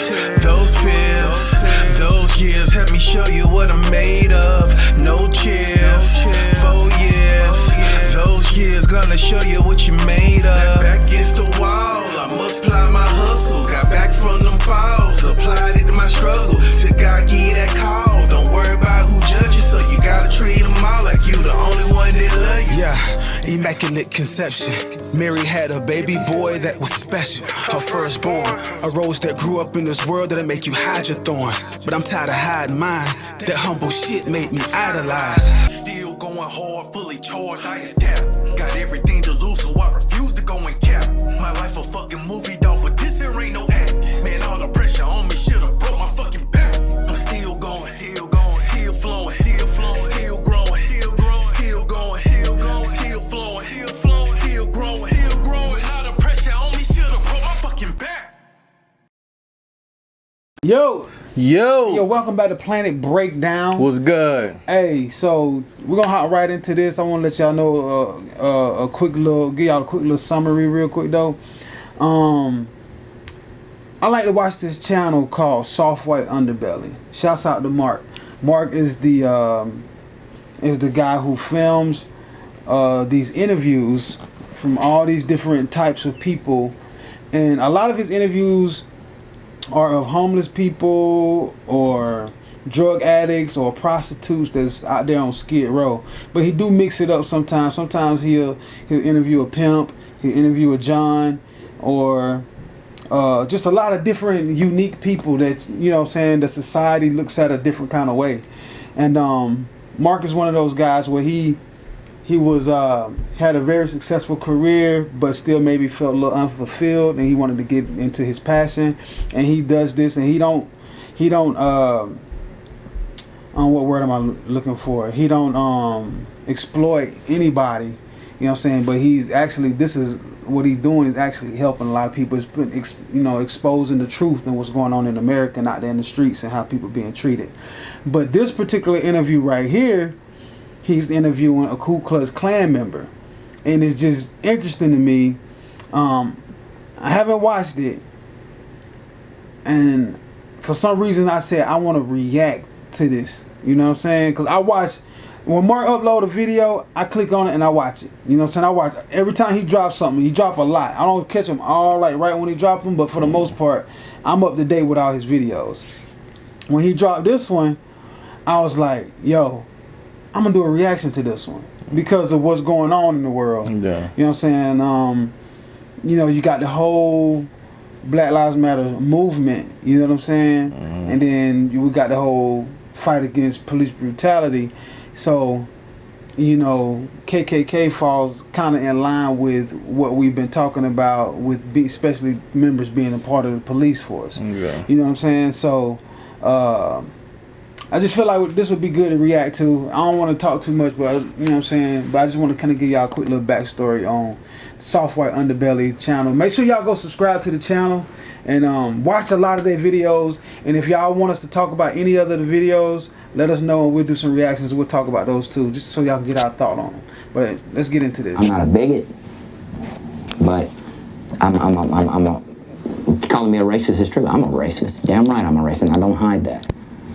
those fears, those years help me show you what I'm made of. No cheers, 4 years, those years gonna show you what you made of. Back against the wall, I multiply my hustle. Got back from them falls, applied it to my struggle. Till God give you that call, don't worry about who judges. So you gotta treat them all like you the only one that love you. Yeah, immaculate conception. Mary had a baby boy that was special. Her firstborn, a rose that grew up in this world that'll make you hide your thorns. But I'm tired of hiding mine. That humble shit made me idolize. Still going hard, fully charged, I adapt. Got everything to lose, so I refuse to go and cap. My life a fucking movie, dog, but this here ain't no act. Man, all the pressure on me should've broke my fucking back. I'm still going, still flowing, still growing, still going, still flowing, still growing. All the pressure on me should've broke my fucking back. Yo, welcome back to Planet Breakdown. What's good? Hey, so we're gonna hop right into this. I want to let y'all know give y'all a quick little summary real quick though. I like to watch this channel called Soft White Underbelly. Shouts out to Mark. Mark is the guy who films these interviews from all these different types of people, and a lot of his interviews are of homeless people or drug addicts or prostitutes that's out there on Skid Row. But he do mix it up sometimes. Sometimes he'll interview a pimp, he'll interview a John, or just a lot of different unique people that, you know what I'm saying, the society looks at a different kind of way. And Mark is one of those guys where he was had a very successful career, but still maybe felt a little unfulfilled, and he wanted to get into his passion. And he does this, and he don't what word am I looking for? He don't exploit anybody, you know what I'm saying? But he's actually, this is what he's doing, is actually helping a lot of people. It's putting, exposing the truth and what's going on in America and out there in the streets and how people are being treated. But this particular interview right here, he's interviewing a Ku Klux Klan member, and it's just interesting to me. I haven't watched it, and for some reason I said I want to react to this. You know what I'm saying? Because I watch, when Mark upload a video, I click on it and I watch it. You know what I'm saying? I watch every time he drops something. He drop a lot. I don't catch him all like right when he drop them, but for the most part, I'm up to date with all his videos. When he dropped this one, I was like, yo, I'm gonna do a reaction to this one because of what's going on in the world. Yeah. You know what I'm saying? You got the whole Black Lives Matter movement, you know what I'm saying? Mm-hmm. And then we got the whole fight against police brutality. So, KKK falls kind of in line with what we've been talking about with especially members being a part of the police force. Yeah. You know what I'm saying? So, I just feel like this would be good to react to. I don't want to talk too much, but you know what I'm saying? But I just want to kind of give y'all a quick little backstory on Soft White Underbelly channel. Make sure y'all go subscribe to the channel and watch a lot of their videos. And if y'all want us to talk about any other of the videos, let us know and we'll do some reactions. We'll talk about those too, just so y'all can get our thought on them. But let's get into this. I'm not a bigot, but calling me a racist is true. I'm a racist. Damn right I'm a racist, and I don't hide that.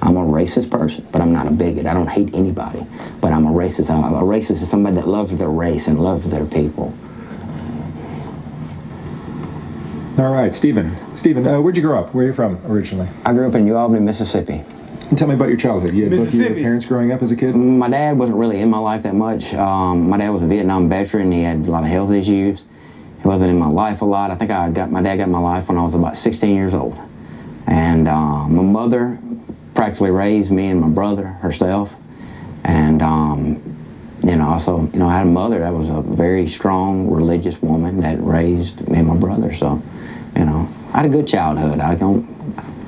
I'm a racist person, but I'm not a bigot. I don't hate anybody, but I'm a racist. A racist is somebody that loves their race and loves their people. All right, Stephen. Stephen, where'd you grow up? Where are you from originally? I grew up in New Albany, Mississippi. And tell me about your childhood. You had both of your parents growing up as a kid? My dad wasn't really in my life that much. My dad was a Vietnam veteran. He had a lot of health issues. He wasn't in my life a lot. I think my dad got in my life when I was about 16 years old. And my mother practically raised me and my brother herself. And, also, I had a mother that was a very strong religious woman that raised me and my brother. So, I had a good childhood. I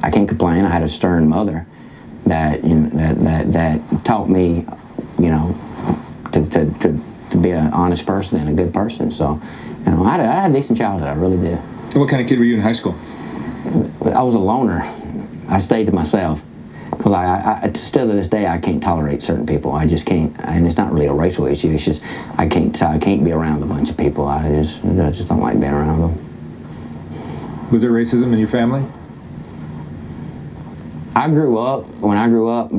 can't complain. I had a stern mother that taught me, to be an honest person and a good person. So, I had a decent childhood. I really did. And what kind of kid were you in high school? I was a loner. I stayed to myself. Because I still to this day, I can't tolerate certain people. I just can't, and it's not really a racial issue. It's just I can't be around a bunch of people. I just don't like being around them. Was there racism in your family? I grew up. When I grew up,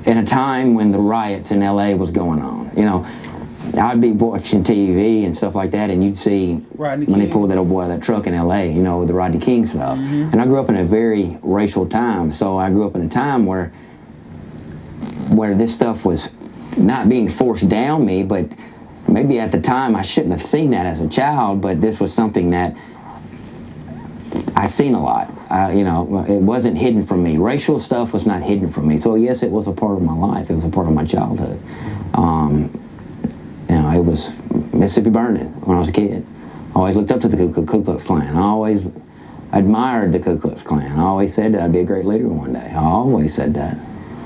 in a time when the riots in L.A. was going on. You know, I'd be watching TV and stuff like that, and you'd see when they pulled that old boy out of that truck in L.A., you know, the Rodney King stuff. Mm-hmm. And I grew up in a very racial time, so I grew up in a time where this stuff was not being forced down me, but maybe at the time I shouldn't have seen that as a child, but this was something that I seen a lot. You know, it wasn't hidden from me. Racial stuff was not hidden from me. So yes, it was a part of my life. It was a part of my childhood. You know, it was Mississippi burning when I was a kid. I always looked up to the Ku Klux Klan. I always admired the Ku Klux Klan. I always said that I'd be a great leader one day. I always said that.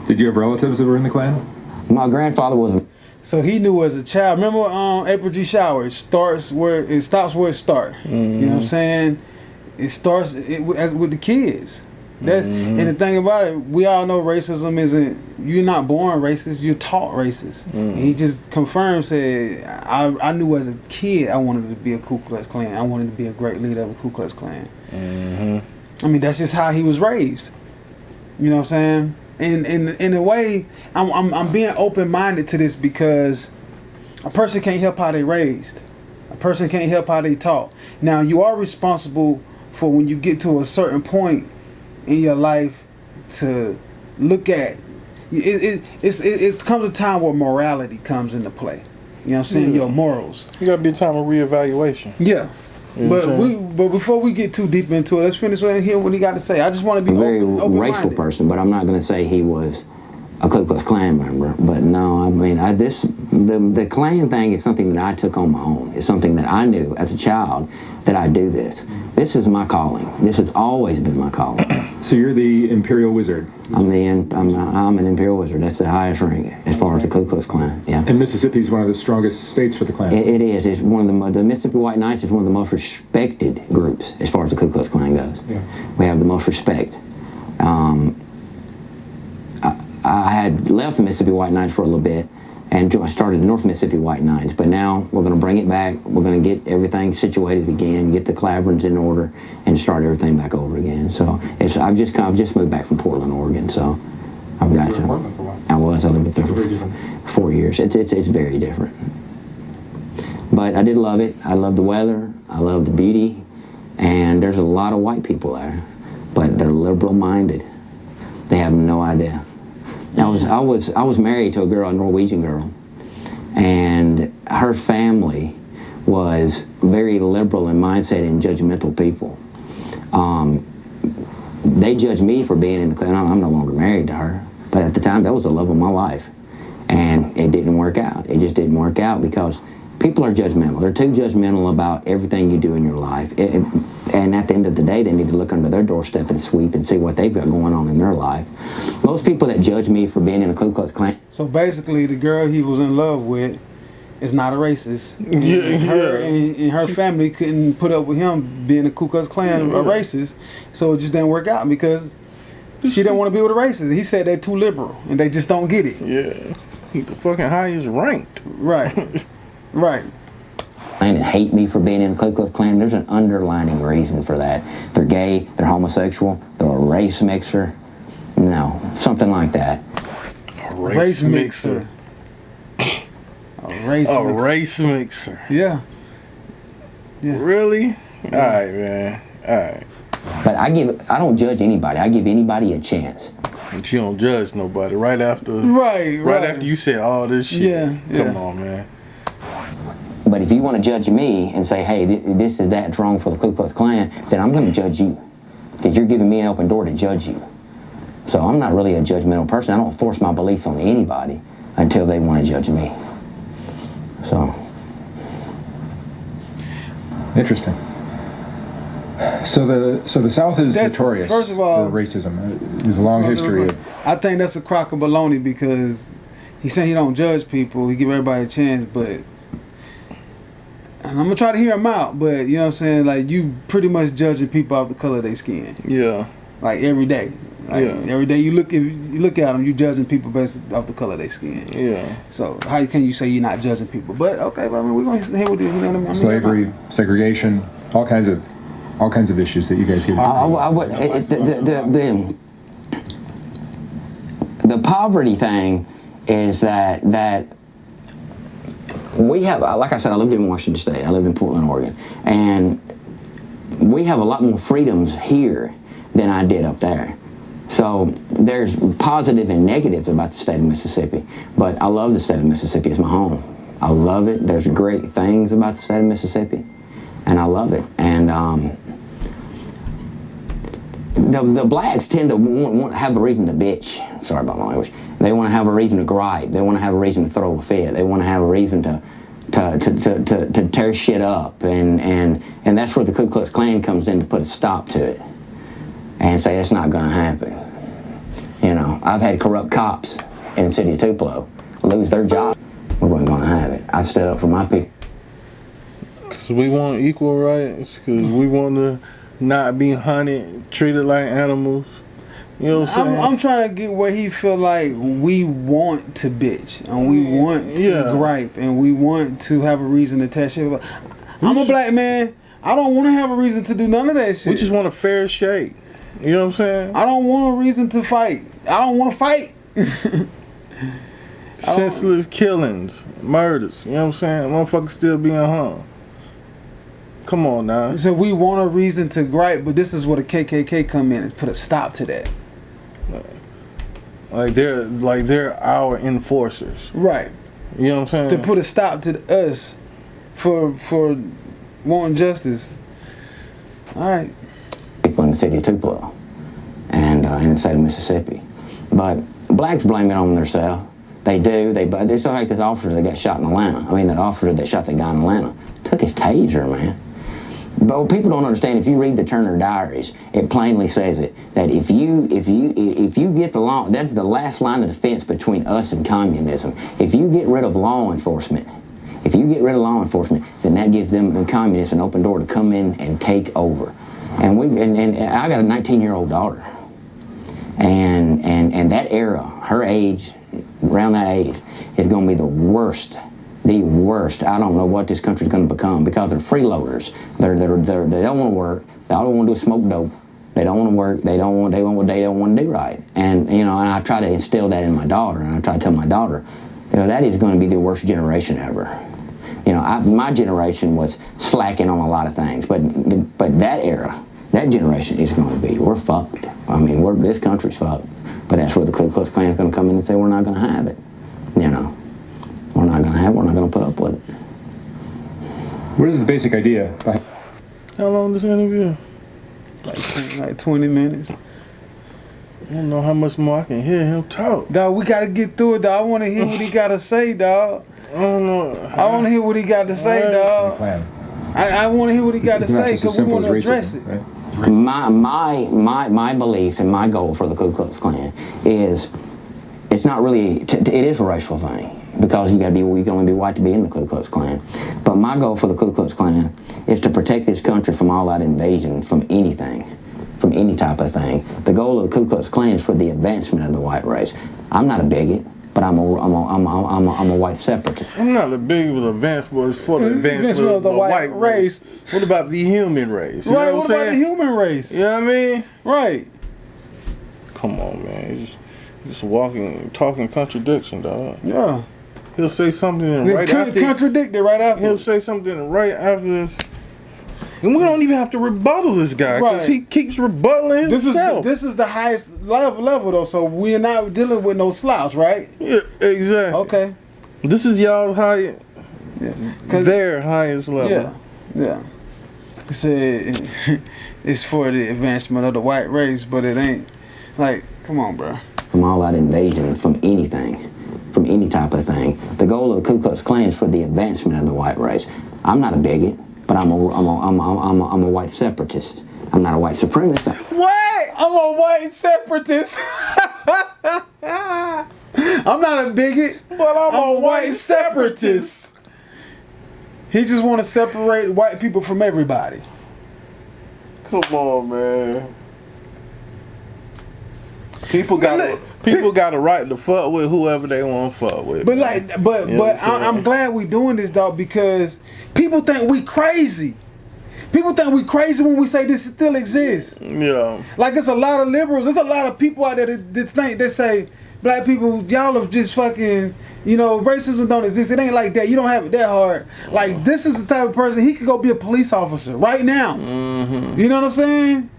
Did you have relatives that were in the Klan? My grandfather was. So he knew as a child. Remember April G. Shower? It stops where it starts. Mm-hmm. You know what I'm saying? It starts with the kids. That's and the thing about it, we all know racism isn't. You're not born racist. You're taught racist. And he just confirmed, said, I knew as a kid I wanted to be a Ku Klux Klan. I wanted to be a great leader of a Ku Klux Klan. I mean, that's just how he was raised. You know what I'm saying? And in a way, I'm being open-minded to this because a person can't help how they raised. A person can't help how they taught. Now, you are responsible for when you get to a certain point in your life to look at it comes a time where morality comes into play. You know what I'm saying? Your morals. You gotta be a time of reevaluation. Yeah. You know But before we get too deep into it, let's finish and hear what he got to say. I just want to be a very open-minded. racial person, but I'm not going to say he was a Ku Klux Klan member. But no, I mean, the Klan thing is something that I took on my own. It's something that I knew as a child that I do this. This is my calling. This has always been my calling. So you're the Imperial Wizard. I'm an Imperial Wizard. That's the highest rank as far as the Ku Klux Klan. Yeah. And Mississippi is one of the strongest states for the Klan. It is. It's one of the Mississippi White Knights is one of the most respected groups as far as the Ku Klux Klan goes. Yeah. We have the most respect. I had left the Mississippi White Knights for a little bit and started the North Mississippi White Knights, but now we're going to bring it back. We're going to get everything situated again, get the Claverins in order, and start everything back over again. So I've just moved back from Portland, Oregon. So I've got to. I lived there for 4 years. It's very different. But I did love it. I love the weather. I love the beauty, and there's a lot of white people there, but they're liberal-minded. They have no idea. I was married to a girl, a Norwegian girl, and her family was very liberal in mindset and judgmental people. They judged me for being in the Klan. I'm no longer married to her, but at the time that was the love of my life, and it didn't work out. It just didn't work out because people are judgmental. They're too judgmental about everything you do in your life. And at the end of the day, they need to look under their doorstep and sweep and see what they've got going on in their life. Most people that judge me for being in the Ku Klux Klan. So basically, the girl he was in love with is not a racist. And her family couldn't put up with him being a Ku Klux Klan a racist. So it just didn't work out because she didn't want to be with a racist. He said they're too liberal and they just don't get it. Yeah. He the fucking highest ranked. Right. Right. And hate me for being in the Ku Klux Klan. There's an underlining reason for that. They're gay, they're homosexual, they're a race mixer. No, something like that. A race mixer. A race mixer. Yeah. Really? Alright, man. Alright. But I don't judge anybody. I give anybody a chance. But you don't judge nobody right after Right after you said all this shit. Yeah. Come on, man. But if you want to judge me and say, hey, this is that's wrong for the Ku Klux Klan, then I'm going to judge you. Because you're giving me an open door to judge you. So I'm not really a judgmental person. I don't force my beliefs on anybody until they want to judge me. So. Interesting. So the South is notorious first of all, for racism. There's a long history of. I think that's a crock of baloney because he's saying he don't judge people. He give everybody a chance, but. And I'm gonna try to hear him out, but you know what I'm saying? Like, you pretty much judging people off the color of their skin. Yeah. Like, every day. Like, every day you look at them, you judging people based off the color of their skin. Yeah. So how can you say you're not judging people? But okay, well, I mean, we're gonna hear what you know what I mean? Slavery, segregation, all kinds of all kinds of issues that you guys hear. The poverty thing is that we have, like I said, I lived in Washington State. I lived in Portland, Oregon, and we have a lot more freedoms here than I did up there. So there's positive and negatives about the state of Mississippi, but I love the state of Mississippi. It's my home. I love it. There's great things about the state of Mississippi, and I love it. And the blacks tend to want to have a reason to bitch. Sorry about my language. They want to have a reason to gripe. They want to have a reason to throw a fit. They want to have a reason to tear shit up, and that's where the Ku Klux Klan comes in to put a stop to it and say it's not going to happen. You know, I've had corrupt cops in the city of Tupelo lose their job. We weren't going to have it. I stood up for my people. Because we want equal rights. Because we want to not be hunted, treated like animals. You know what I'm saying? I'm trying to get where he feel like we want to bitch and we want to gripe and we want to have a reason to test shit. I'm a black man. I don't want to have a reason to do none of that shit. We just want a fair shake. You know what I'm saying? I don't want a reason to fight. I don't want to fight. Senseless killings, murders. You know what I'm saying? Motherfuckers still being hung. Come on now. So we want a reason to gripe, but this is where the KKK come in and put a stop to that. Like they're our enforcers. Right. You know what I'm saying? To put a stop to us for wanting justice. All right. People in the city of Tupelo and in the state of Mississippi. But blacks blame it on themselves. They do. It's like this officer that got shot in Atlanta. I mean, the officer that shot that guy in Atlanta took his taser, man. But what people don't understand, if you read the Turner Diaries, it plainly says it, that if you get the law, that's the last line of defense between us and communism. If you get rid of law enforcement, then that gives them, the communists, an open door to come in and take over. And I got a 19-year-old daughter, and that era, her age, around that age, is going to be the worst. I don't know what this country's going to become because they're freeloaders. They don't want to work. All they want to do is smoke dope. They don't want to work. They don't want to do right. And and I try to instill that in my daughter, and I try to tell my daughter, that is going to be the worst generation ever. My generation was slacking on a lot of things, but that era, that generation is going to be, we're fucked. I mean, this country's fucked. But that's where the Ku Klux Klan is going to come in and say we're not going to have it. We're not going to have it. We're not going to put up with it. What is the basic idea? How long is this interview? Like 20 minutes. I don't know how much more I can hear him talk. Dog, we got to get through it, dog. I want to hear what he got to say, dog. I don't know. I want to hear what he got to say, dog. I want to hear what he got to say because we want to address it. Right? My belief and my goal for the Ku Klux Klan is, it's not really, it is a racial thing because you can only be white to be in the Ku Klux Klan. But my goal for the Ku Klux Klan is to protect this country from all that invasion, from anything, from any type of thing. The goal of the Ku Klux Klan is for the advancement of the white race. I'm not a bigot, but I'm a white separatist. I'm not a big advance, but it's for the advancement of the white race. What about the human race? You Right, know what about the human race? You know what I mean? Right. Come on, man. Just talking contradiction, dog. Yeah. He'll say something and right after. Contradict it right after. He'll say something right after this. And we don't even have to rebuttal this guy because he keeps rebutting himself. This is the highest level though, so we're not dealing with no slouch, right? Yeah, exactly. Okay. This is y'all's high, their highest level. Yeah. It's for the advancement of the white race, but it ain't. Like, come on, bro. From all that invasion, from anything, from any type of thing. The goal of the Ku Klux Klan is for the advancement of the white race. I'm not a bigot, but I'm a white separatist. I'm not a white supremacist. What? I'm a white separatist. I'm not a bigot, but I'm a white separatist. He just want to separate white people from everybody. Come on, man. People got a right to fuck with whoever they want to fuck with. But man. I'm glad we doing this, dog, because people think we crazy. People think we crazy when we say this still exists. Yeah. Like it's a lot of liberals. There's a lot of people out there that say black people, y'all have just fucking, you know, racism don't exist. It ain't like that. You don't have it that hard. Like this is the type of person he could go be a police officer right now. Mm-hmm. You know what I'm saying?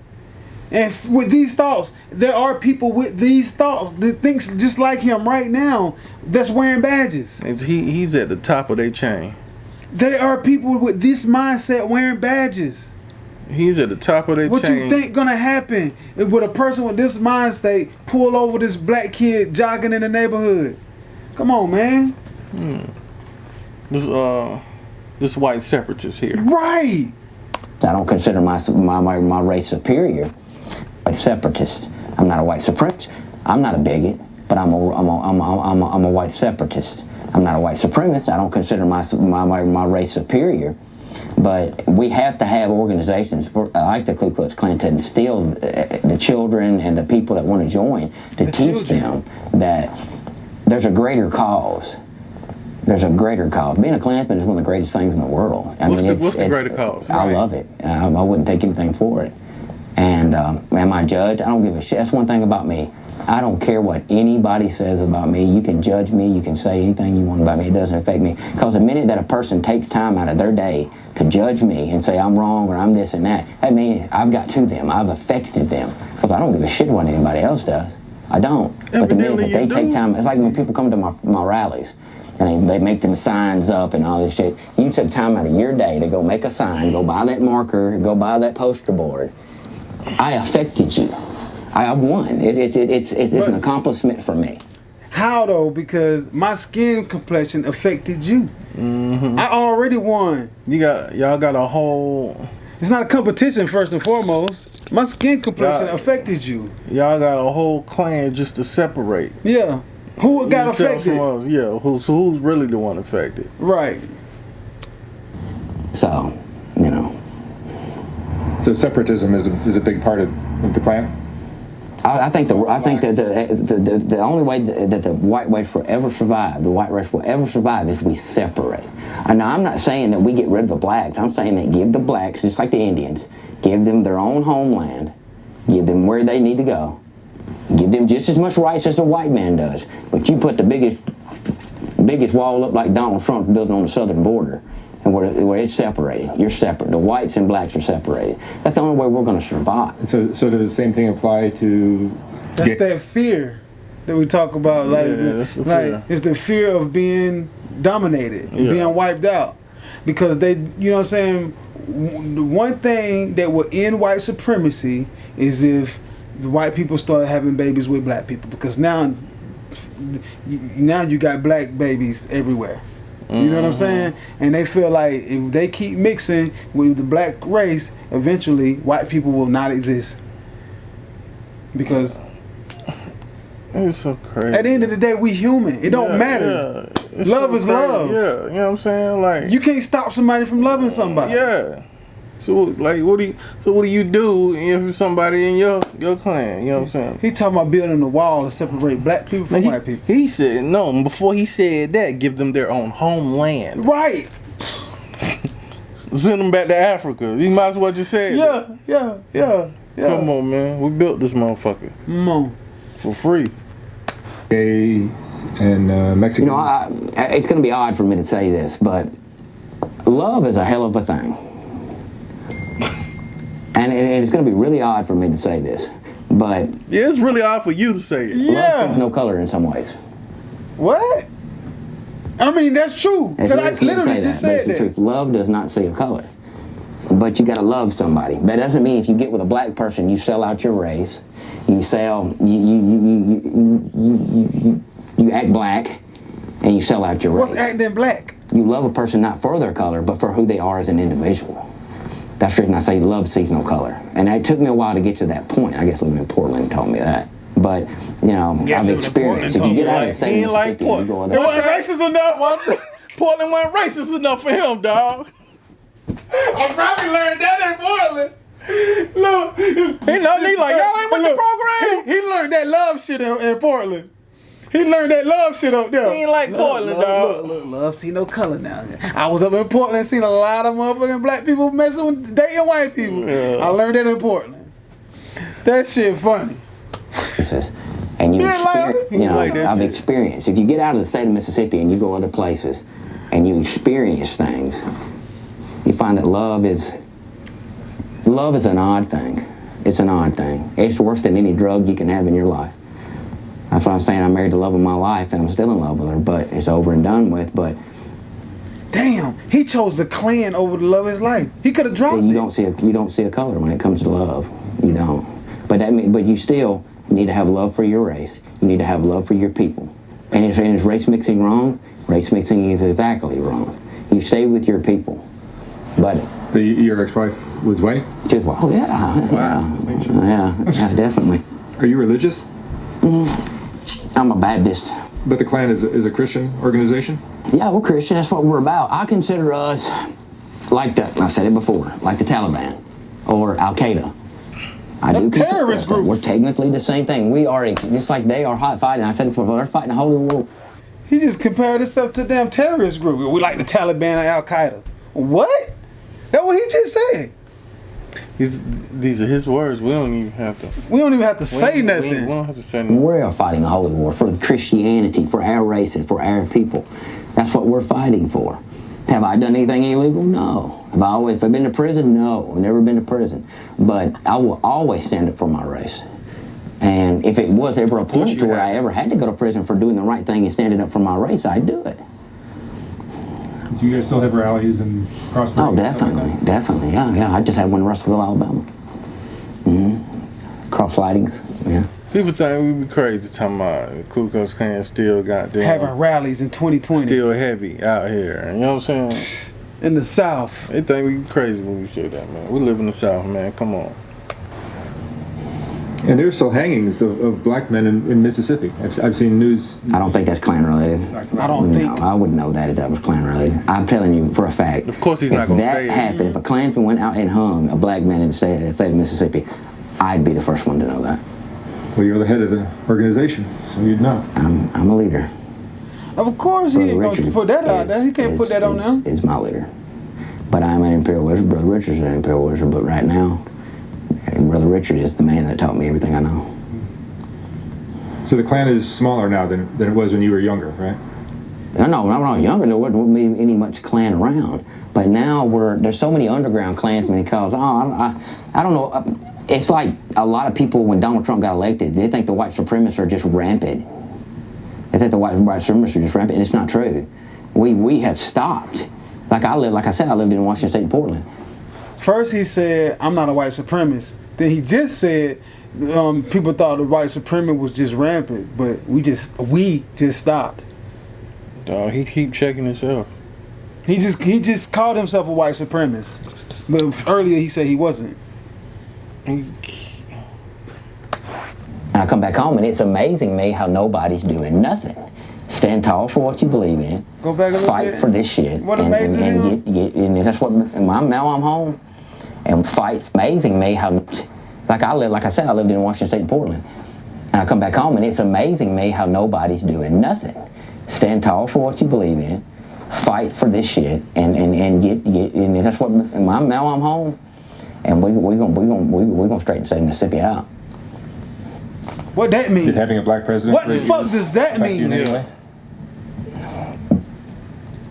And with these thoughts, there are people with these thoughts that thinks just like him right now that's wearing badges. He's at the top of their chain. There are people with this mindset wearing badges. He's at the top of their chain. What you think gonna happen if with a person with this mindset pull over this black kid jogging in the neighborhood? Come on, man. This white separatist here. Right. I don't consider my race superior. White separatist. I'm not a white supremacist. I'm not a bigot, but I'm a white separatist. I'm not a white supremacist. I don't consider my race superior. But we have to have organizations like the Ku Klux Klan to instill the children and the people that want to join to teach them that there's a greater cause. There's a greater cause. Being a Klansman is one of the greatest things in the world. What's the greater cause? I love it. I wouldn't take anything for it. And am I judged? I don't give a shit. That's one thing about me. I don't care what anybody says about me. You can judge me. You can say anything you want about me. It doesn't affect me. Because the minute that a person takes time out of their day to judge me and say I'm wrong or I'm this and that means I've got to them. I've affected them. Because I don't give a shit what anybody else does. I don't. But the minute that they take time, it's like when people come to my rallies and they make them signs up and all this shit. You took time out of your day to go make a sign, go buy that marker, go buy that poster board. I affected you. I won. It's an accomplishment for me. How though? Because my skin complexion affected you. Mm-hmm. I already won. Y'all got a whole. It's not a competition first and foremost. My skin complexion affected you. Y'all got a whole clan just to separate. Yeah. Who got affected? Yeah. Who's really the one affected? Right. So, you know. So separatism is a big part of the Klan? I think that the only way that the white race will ever survive, is we separate. Now, I'm not saying that we get rid of the blacks. I'm saying that give the blacks, just like the Indians, give them their own homeland, give them where they need to go, give them just as much rights as the white man does. But you put the biggest wall up like Donald Trump building on the southern border, and where it's separated. You're separate. The whites and blacks are separated. That's the only way we're going to survive. So does the same thing apply to... That's that fear that we talk about. It's the fear of being dominated, being wiped out. Because they, you know what I'm saying, the one thing that will end white supremacy is if the white people start having babies with black people. Because now you got black babies everywhere. You know what I'm saying? And they feel like if they keep mixing with the black race, eventually white people will not exist. Because it's so crazy. At the end of the day, we human. It don't matter. Yeah. Love is love. Yeah, you know what I'm saying? Like you can't stop somebody from loving somebody. Yeah. So like, what do you do if somebody in your clan? You know what I'm saying? He talking about building a wall to separate black people from white people. He said no. Before he said that, give them their own homeland. Right. Send them back to Africa. You might as well just say it. Yeah. Come on, man. We built this motherfucker. Come on. For free. Gays and Mexicans. You know, it's going to be odd for me to say this, but love is a hell of a thing. And it's going to be really odd for me to say this, but... Yeah, it's really odd for you to say it. Love sees no color in some ways. What? I mean, that's true. Because I literally just said that. Truth. Love does not see a color. But you got to love somebody. That doesn't mean if you get with a black person, you sell out your race. You act black, and you sell out your race. What's acting black? You love a person not for their color, but for who they are as an individual. That's the reason I say love sees no color. And it took me a while to get to that point. I guess living in Portland taught me that. But, you know, I've experienced. If you get out of the same Mississippi, you go there. It wasn't racist enough. Portland wasn't racist enough for him, dog. I probably learned that in Portland. Look, he like, y'all ain't with the program. He learned that love shit in Portland. He learned that love shit up there. He ain't like Portland, dog. Look, love, see no color now. I was up in Portland, seen a lot of motherfucking black people messing with dating white people. Yeah. I learned that in Portland. That shit funny. And you Yeah, like- experience, you know, like that I've shit. experienced. If you get out of the state of Mississippi and you go other places and you experience things, you find that love is an odd thing. It's an odd thing. It's worse than any drug you can have in your life. That's what I'm saying. I married the love of my life, and I'm still in love with her, but it's over and done with. But Damn, he chose the Klan over the love of his life. He could have dropped you it. don't see a color when it comes to love. You don't. But you still need to have love for your race. You need to have love for your people. And is race mixing wrong? Race mixing is exactly wrong. You stay with your people. But Your ex-wife was white? just oh yeah, definitely. Are you religious? I'm a Baptist. But the Klan is a Christian organization? Yeah, we're Christian. That's what we're about. I consider us I've said it before, like the Taliban or Al Qaeda. That's terrorist groups. We're technically the same thing. We are just like they are hot fighting. I said it before. They're fighting the whole world. He just compared himself to damn terrorist group. We like the Taliban and Al Qaeda. What? That's what he just said. These are his words. We don't even have to. We don't even have to say We nothing. don't have to say nothing. We are fighting a holy war for Christianity, for our race, and for our people. That's what we're fighting for. Have I done anything illegal? No. Have I been to prison? No. I've never been to prison. But I will always stand up for my race. And if it was ever a point to where I ever had to go to prison for doing the right thing and standing up for my race, I'd do it. So you guys still have rallies and cross-party? Oh, definitely. Yeah. I just had one in Russellville, Alabama. Cross lightings, yeah. People think we be crazy talking about the Ku Klux Klan still goddamn Having rallies in 2020 still heavy out here. You know what I'm saying? in the South. They think we crazy when we say that, man. We live in the South, man. Come on. And there's still hangings of black men in Mississippi. I've seen news. I don't think that's Klan related. I don't think. No, I wouldn't know that if that was Klan related. I'm telling you for a fact. Of course he's not gonna say it. If that happened, if a Klansman went out and hung a black man in the state of Mississippi, I'd be the first one to know that. Well, you're the head of the organization, so you'd know. I'm a leader. Of course, he ain't Brother going to Richard put that out there. He can't put that on them. Is my leader. But I'm an Imperial Wizard. Brother Richard's an Imperial Wizard. But right now, Brother Richard is the man that taught me everything I know. So the Klan is smaller now than it was when you were younger, right? No, when I was younger, there wasn't any much Klan around. But now there's so many underground Klansmen because, I don't know. It's like a lot of people, when Donald Trump got elected, they think the white supremacists are just rampant. They think the white supremacists are just rampant, and it's not true. We have stopped. Like I said, I lived in Washington State and Portland. First he said, I'm not a white supremacist. Then he just said, people thought the white supremacy was just rampant, but we just stopped. Dog, he keep checking himself. He just called himself a white supremacist, but earlier he said he wasn't. And I come back home, and it's amazing me how nobody's doing nothing. Stand tall for what you believe in. Go back a little fight bit. for this shit. What and amazing and that's what now I'm home, and fight. Amazing me how, like I said, I lived in Washington State and Portland, and I come back home, and it's amazing me how nobody's doing nothing. Stand tall for what you believe in. Fight for this shit, and that's what now I'm home, and we're gonna straighten state of Mississippi out. What that mean? Did having a black president? What the fuck does that affect you in any mean? way?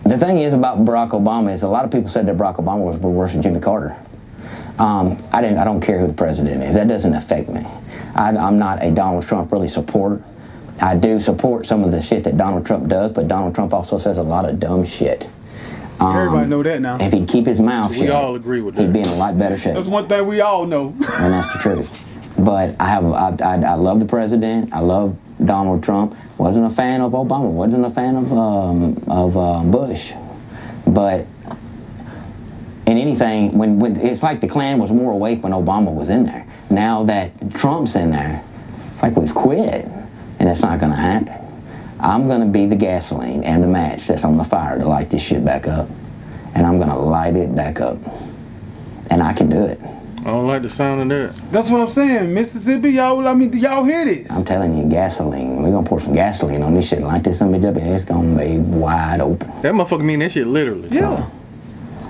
The thing is about Barack Obama is a lot of people said that Barack Obama was worse than Jimmy Carter. I don't care who the president is. That doesn't affect me. I'm not a Donald Trump really supporter. I do support some of the shit that Donald Trump does, but Donald Trump also says a lot of dumb shit. Everybody know that now. If he'd keep his mouth We shut, all agree with he'd that. be in a lot better shape. That's one thing we all know. And that's the truth. But I love the president. I love Donald Trump. Wasn't a fan of Obama. Wasn't a fan of Bush. But in anything, when it's like the Klan was more awake when Obama was in there. Now that Trump's in there, it's like we've quit, and it's not going to happen. I'm going to be the gasoline and the match that's on the fire to light this shit back up, and I'm going to light it back up, and I can do it. I don't like the sound of that. That's what I'm saying. Mississippi, y'all, I mean, do y'all hear this? I'm telling you, gasoline. We're gonna pour some gasoline on this shit like this and it's gonna be wide open. That motherfucker mean that shit literally. Yeah.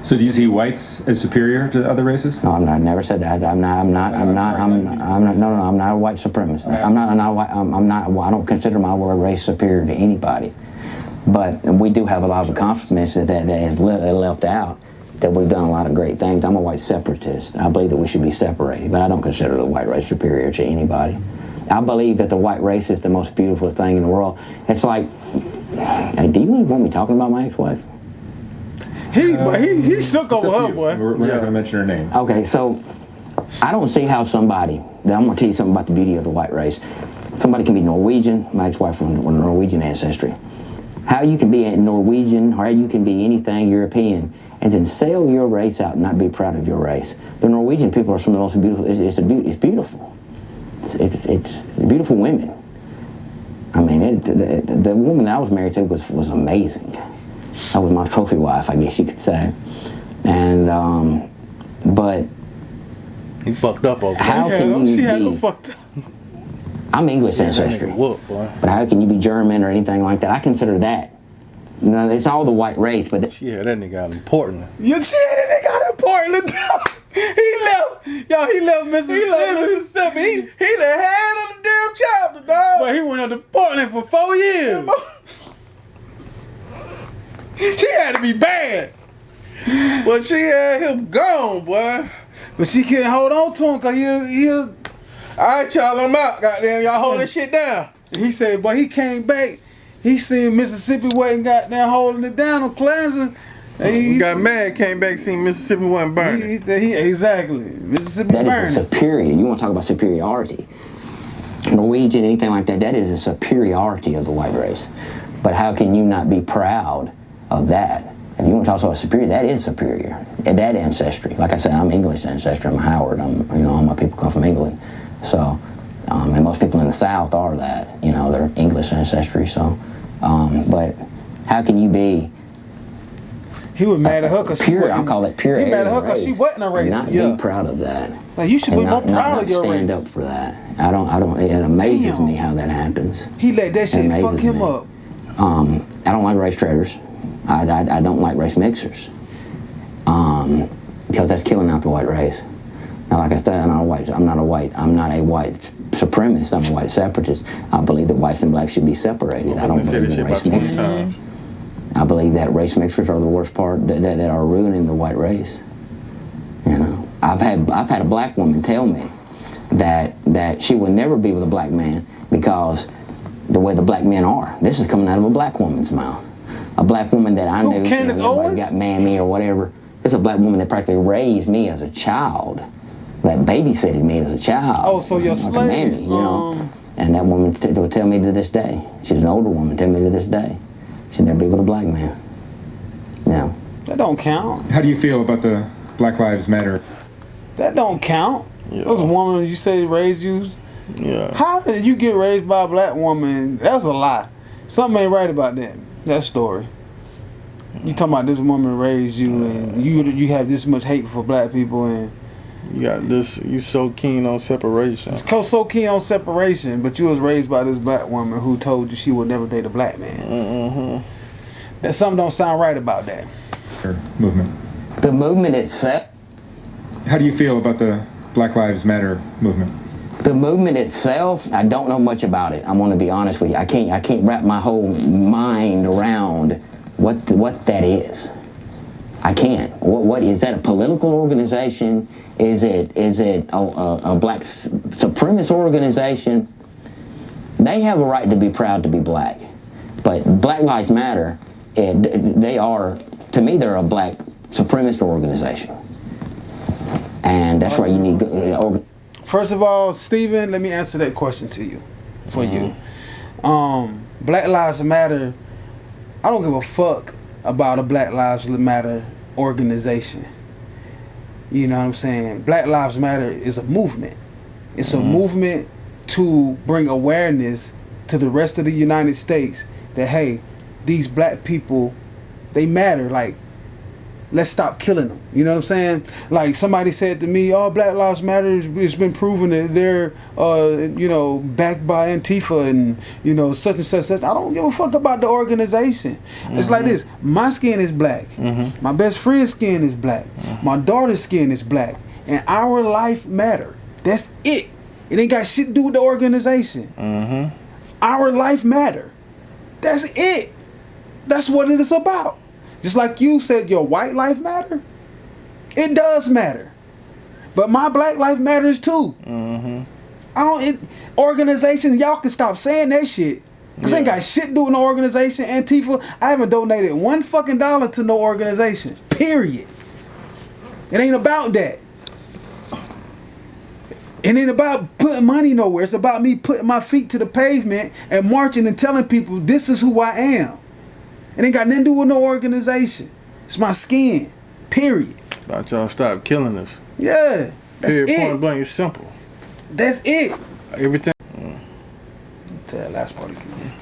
So do you see whites as superior to other races? No, I never said that. I'm not a white supremacist. I don't consider my race superior to anybody. But we do have a lot of accomplishments that is left out, that we've done a lot of great things. I'm a white separatist. I believe that we should be separated, but I don't consider the white race superior to anybody. I believe that the white race is the most beautiful thing in the world. It's like, hey, do you even want me talking about my ex-wife? He shook over her, boy. We're not going to mention her name. Okay, so I don't see how somebody, I'm going to tell you something about the beauty of the white race. Somebody can be Norwegian, my ex-wife from Norwegian ancestry. How you can be Norwegian, or how you can be anything European, and then sell your race out and not be proud of your race. The Norwegian people are some of the most beautiful, it's beautiful. It's beautiful women. I mean, the woman that I was married to was amazing. That was my trophy wife, I guess you could say. And, but... He fucked up over how there. can you she had be... no fucked up. I'm English ancestry. Whoop, boy. But how can you be German or anything like that? I consider that. No, it's all the white race, but... She had that nigga out in Portland. You see that nigga out in Portland? He left Mississippi. He left Mississippi. He the head of the damn chapter, dog. But he went up to Portland for 4 years. She had to be bad. But she had him gone, boy. But she couldn't hold on to him because he'll... I y'all him out, goddamn. Y'all hold that shit down. He said, but he came back. He seen Mississippi wasn't goddamn holding it down on Klansman. He got mad, came back, seen Mississippi wasn't burning. He said, exactly. Mississippi That burning. is a superior. You want to talk about superiority. Norwegian, anything like that, that is a superiority of the white race. But how can you not be proud of that? If you want to talk about superior, that is superior. And that ancestry. Like I said, I'm English ancestry. I'm Howard. All my people come from England. So, and most people in the South are that. They're English ancestry. So, but how can you be... He was mad at her because she wasn't... I'll call it pure. He mad at her because she wasn't a racist. Not be proud of that. Like, you should be more proud of your race. Stand up for that. I don't. It amazes me how that happens. He let that shit fuck him up. I don't like race traders. I don't like race mixers. Because that's killing out the white race. Now, like I said, I'm not a white supremacist. I'm a white separatist. I believe that whites and blacks should be separated. I don't believe in race mixers. I believe that race mixers are the worst part that are ruining the white race. I've had a black woman tell me that she would never be with a black man because the way the black men are. This is coming out of a black woman's mouth. A black woman that I knew, everybody got mammy or whatever. It's a black woman that practically raised me as a child, that babysitted me as a child. Oh, so you're like slave. a mammy, And that woman will tell me to this day. She's an older woman. Tell me to this day, she'd never be with a black man. Yeah. That don't count. How do you feel about the Black Lives Matter? That don't count. Yeah. Those woman you say raised you. Yeah. How did you get raised by a black woman? That's a lie. Something ain't right about that story. You talking about this woman raised you and you have this much hate for black people and you got this. You so keen on separation. So keen on separation, but you was raised by this black woman who told you she would never date a black man. Mm-hmm. That something don't sound right about that. Movement. The movement itself. How do you feel about the Black Lives Matter movement? The movement itself, I don't know much about it. I'm going to be honest with you. I can't wrap my whole mind around what that is. I can't. What is that? A political organization? Is it a black supremacist organization? They have a right to be proud to be black, but Black Lives Matter. They are, to me, they're a black supremacist organization, and that's why you need. First of all, Stephen, let me answer that question to you, for you. Black Lives Matter. I don't give a fuck about a Black Lives Matter organization. You know what I'm saying? Black Lives Matter is a movement. It's a movement to bring awareness to the rest of the United States that, hey, these black people, they matter. Like let's stop killing them. You know what I'm saying? Like somebody said to me, "Oh, Black Lives Matter. It's been proven that they're, backed by Antifa and such and such. I don't give a fuck about the organization. It's like this. My skin is black. My best friend's skin is black. My daughter's skin is black, and our life matter. That's it. It ain't got shit to do with the organization. Our life matter. That's it. That's what it is about. Just like you said, your white life matter. It does matter, but my black life matters too. Organizations, y'all can stop saying that shit. Cause ain't got shit to do with no organization. Antifa, I haven't donated $1 fucking to no organization. Period. It ain't about that. It ain't about putting money nowhere. It's about me putting my feet to the pavement and marching and telling people this is who I am. It ain't got nothing to do with no organization. It's my skin. Period. About y'all stop killing us. Yeah. That's Period. it. Point blank. It's simple. That's it. Everything. Tell that last part again.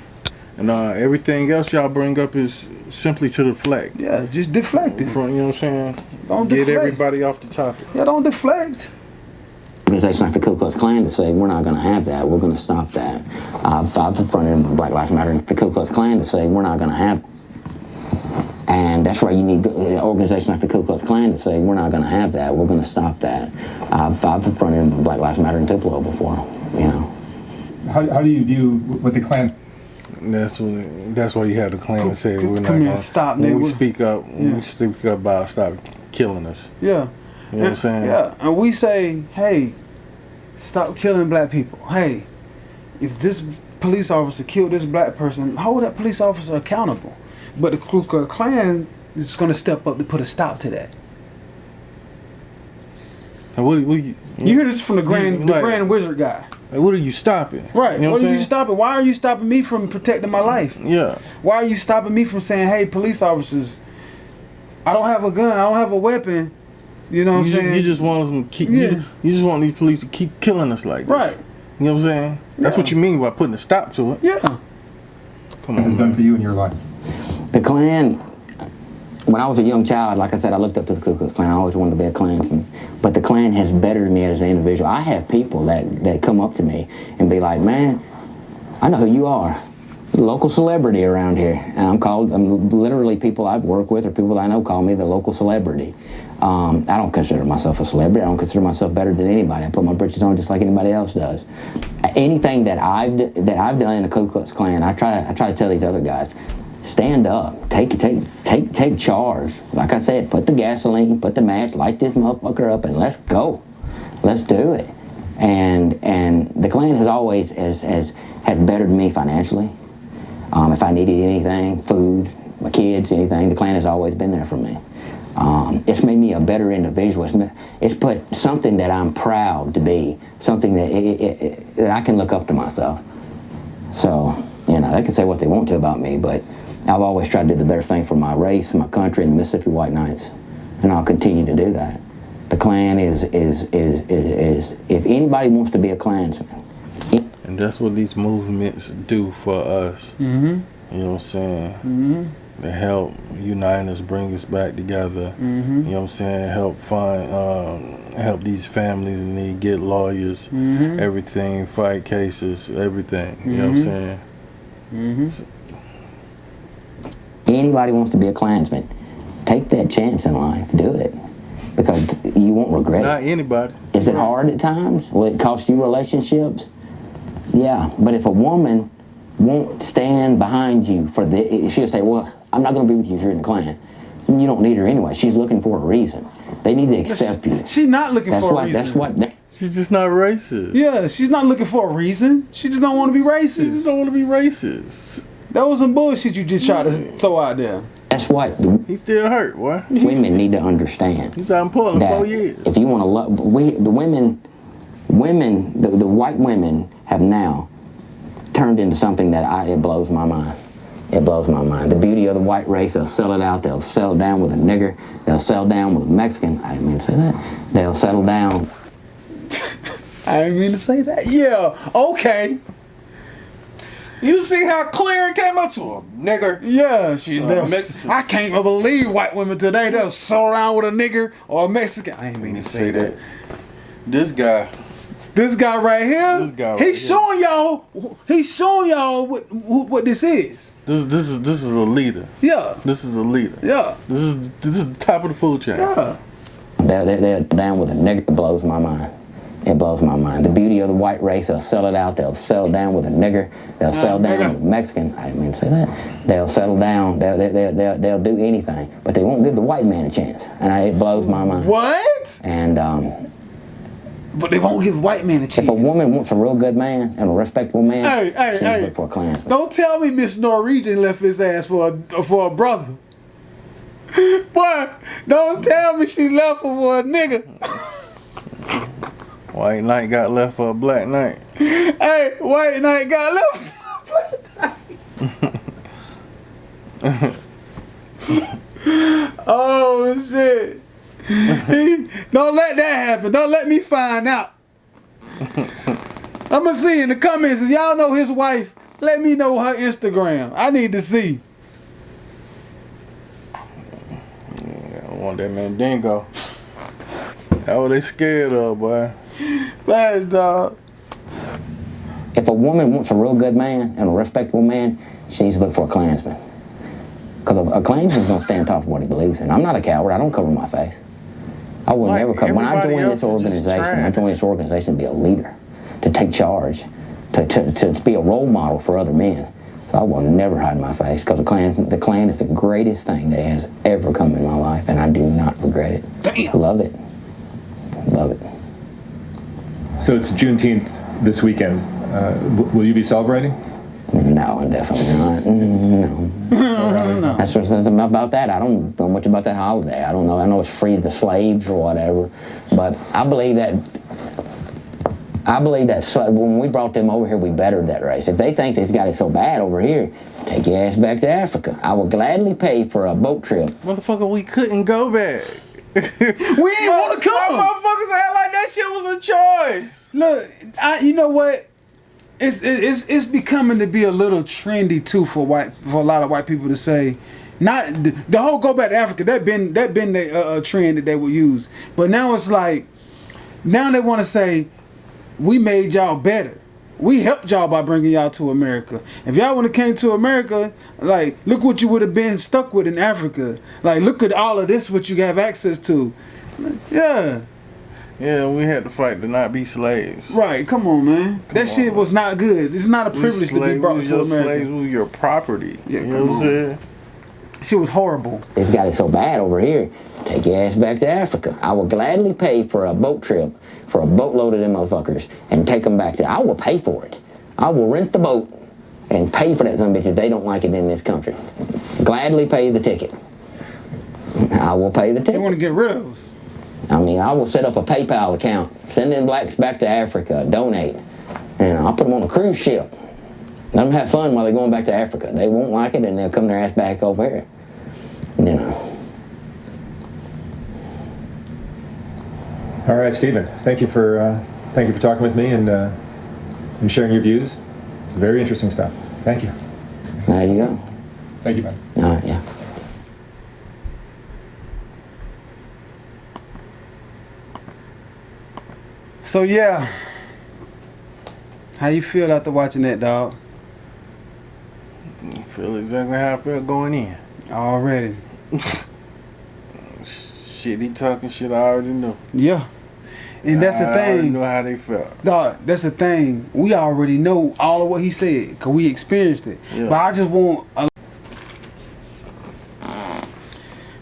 And everything else y'all bring up is simply to deflect. Yeah, just deflect it. You know what I'm saying? Don't Get deflect. everybody off the topic. Yeah, don't deflect. Organizations like the Ku Klux Klan to say we're not going to have that, we're going to stop that. I've confronted Black Lives Matter and the Ku Klux Klan to say we're not going to have. And that's why you need organizations like the Ku Klux Klan to say we're not going to have that, we're going to stop that. I've confronted Black Lives Matter and Tupelo before, How do you view what the Klan? And that's why you have the Klan to say we're not come here, going to stop, when we nigga. speak up. When we speak up about stop killing us. Yeah. You know what I'm saying? Yeah, and we say, hey, stop killing black people. Hey, if this police officer killed this black person, hold that police officer accountable. But the Ku Klux Klan is going to step up to put a stop to that. And what you hear this from the Grand Wizard guy. Like, what are you stopping? Right. You know what are I'm you saying? stopping? Why are you stopping me from protecting my life? Yeah. Why are you stopping me from saying, hey, police officers, I don't have a gun, I don't have a weapon. You know what I'm saying? You just want them to keep. Yeah. You just want these police to keep killing us like this. Right. You know what I'm saying? That's what you mean by putting a stop to it. Yeah. Come What on. has done for you in your life? The Klan, when I was a young child, like I said, I looked up to the Ku Klux Klan. I always wanted to be a Klansman. But the Klan has bettered me as an individual. I have people that come up to me and be like, man, I know who you are. Local celebrity around here. And I'm literally people I've worked with or people that I know call me the local celebrity. I don't consider myself a celebrity. I don't consider myself better than anybody. I put my britches on just like anybody else does. Anything that I've done in the Ku Klux Klan, I try to tell these other guys, stand up, take charge. Like I said, put the gasoline, put the match, light this motherfucker up, and let's go. Let's do it. And the Klan has always has bettered me financially. If I needed anything, food, my kids, anything, the Klan has always been there for me. It's made me a better individual. It's put something that I'm proud to be, something that I can look up to myself. So, they can say what they want to about me, but I've always tried to do the better thing for my race, my country, and the Mississippi White Knights, and I'll continue to do that. The Klan is if anybody wants to be a Klansman. And that's what these movements do for us. Mm-hmm. You know what I'm saying? Mm-hmm. They help unite us, bring us back together. Mm-hmm. You know what I'm saying? Help these families in need, get lawyers, Mm-hmm. everything, fight cases, everything. You know what I'm saying? Mm-hmm. Anybody wants to be a Klansman, take that chance in life, do it, because you won't regret Not it. anybody. Is it hard at times? Will it cost you relationships? Yeah, but if a woman won't stand behind you she'll say, well, I'm not going to be with you if you're in the Klan. You don't need her anyway. She's looking for a reason. They need to accept you. She's not looking for a reason. She's just not racist. Yeah, she's not looking for a reason. She just don't want to be racist. She just don't want to be racist. That was some bullshit you just tried to throw out there. That's what He still hurt, boy. women need to understand. He's out in Portland That 4 years. if you want to love, the white women have now turned into something that it blows my mind. It blows my mind. The beauty of the white race, they'll sell it out, they'll settle down with a nigger, they'll settle down with a Mexican. I didn't mean to say that. They'll settle down. I didn't mean to say that. Yeah, okay. You see how clear it came up to a nigger? Yeah, Mexican. I can't believe white women today. They'll sew around with a nigger or a Mexican. I ain't mean to say that. This guy right here. This guy right he's here. showing y'all. He's showing y'all what this is. This is a leader. Yeah. This is a leader. Yeah. This is the top of the food chain. Yeah. They're down with a nigger. It blows my mind. It blows my mind. The beauty of the white race, they'll sell it out. They'll settle down with a nigger. They'll settle down with a Mexican. I didn't mean to say that. They'll settle down. They'll do anything, but they won't give the white man a chance. And it blows my mind. What? And But they won't give the white man a chance. if a woman wants a real good man and a respectable man, she's look for a Klansman. Don't tell me Miss Norwegian left his ass for a brother. Boy, don't tell me she left him for a nigga. White knight got left for a black knight. Hey, white knight got left for a black knight. Oh, shit. Don't let that happen. Don't let me find out. I'm gonna see in the comments, if y'all know his wife, let me know her Instagram. I need to see. I want that Mandingo. That's what they scared of, boy. Thanks, dog. If a woman wants a real good man and a respectable man, she needs to look for a Klansman. Because a Klansman's gonna stand top of what he believes in. I'm not a coward. I don't cover my face. I will never cover. When I joined this organization to be a leader, to take charge, to be a role model for other men. So I will never hide my face, because the Klan is the greatest thing that has ever come in my life, and I do not regret it. Damn. Love it. Love it. So it's Juneteenth this weekend. Will you be celebrating? No, definitely not. No. That's what's something about that. I don't know much about that holiday. I don't know. I know it's free to the slaves or whatever, but I believe that when we brought them over here, we bettered that race. If they think they've got it so bad over here, take your ass back to Africa. I will gladly pay for a boat trip. Motherfucker, we couldn't go back. We ain't want to come. Motherfuckers act like that shit was a choice. Look, you know what? It's becoming to be a little trendy too for a lot of white people to say, not the whole go back to Africa. That been the trend that they would use, but now it's like, now they want to say, we made y'all better. We helped y'all by bringing y'all to America. If y'all would have came to America, like, look what you would have been stuck with in Africa. Like, look at all of this, what you have access to. Yeah. Yeah, we had to fight to not be slaves. Right, come on, man. That shit was not good. It's not a privilege to be brought to America. Slaves were your property. Yeah, you know what I'm saying? Shit was horrible. They've got it so bad over here, take your ass back to Africa. I will gladly pay for a boat trip, for a boatload of them motherfuckers, and take them back there. I will pay for it. I will rent the boat and pay for that son of a bitch if they don't like it in this country. Gladly pay the ticket. I will pay the ticket. They want to get rid of us. I mean, I will set up a PayPal account, send them blacks back to Africa, donate, and I'll put them on a cruise ship. Let them have fun while they're going back to Africa. They won't like it, and they'll come their ass back over here. You know. All right, Stephen. Thank you for talking with me and sharing your views. It's very interesting stuff. Thank you. There you go. Thank you, man. All right, yeah. So yeah, how you feel after watching that, dog? I feel exactly how I felt going in. Already. Shit, he talking shit I already know. Yeah. And that's the I already thing. know how they felt. Dog, that's the thing. We already know all of what he said, because we experienced it. Yeah. But I just want...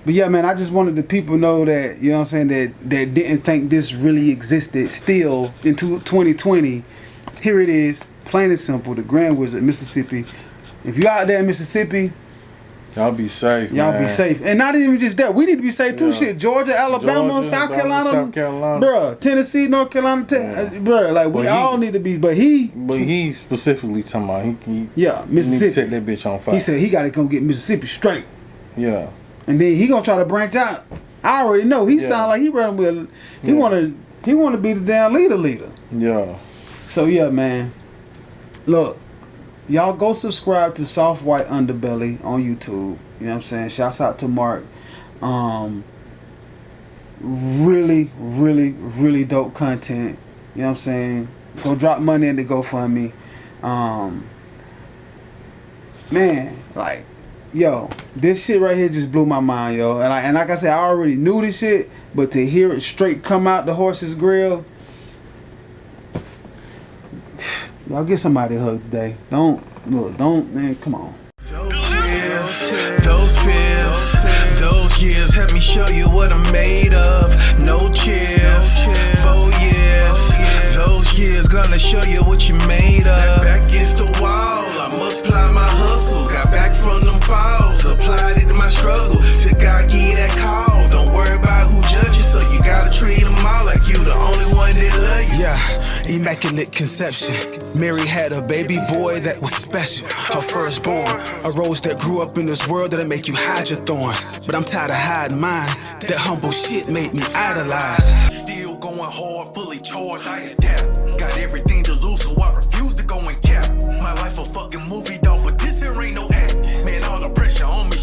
But yeah, man, I just wanted the people know that, you know what I'm saying, that didn't think this really existed still in 2020. Here it is, plain and simple, the Grand Wizard, Mississippi. If you're out there in Mississippi, Y'all be safe. y'all man. be safe. And not even just that, we need to be safe too. Yeah. Shit, Georgia, Alabama, Georgia, South Carolina, bruh, Tennessee, North Carolina, bruh, like we all need to be. But he specifically talking about he yeah, need to Mississippi. set that bitch on fire. He said he got to come get Mississippi straight. Yeah. And then he gonna try to branch out. I already know. He sound like he running with. He wanna be the damn leader. Yeah. So yeah, man. Look, y'all go subscribe to Soft White Underbelly on YouTube. You know what I'm saying? Shouts out to Mark. Really, really, really dope content. You know what I'm saying? Go drop money into GoFundMe. Man, like, yo, this shit right here just blew my mind, yo. And like I said, I already knew this shit, but to hear it straight come out the horse's grill, y'all get somebody a hug today. Don't, man, come on. Those fears, those years, help me show you what I'm made of. No chills, 4 years, those years gonna show you what you made of. Back against the wall, I multiply my hustle. Got back from them falls, applied it to my struggle. To God give you that call, don't worry about who judges. So you gotta treat them all like you the only one that love you. Yeah, immaculate conception. Mary had a baby boy that was special. Her firstborn, a rose that grew up in this world that'll make you hide your thorns. But I'm tired of hiding mine. That humble shit made me idolize. Still going hard, fully charged, I adapt. Got everything to lose, so I refuse to go and cap. My life a fucking movie, dog, but this here ain't no act. Man, all the pressure on me,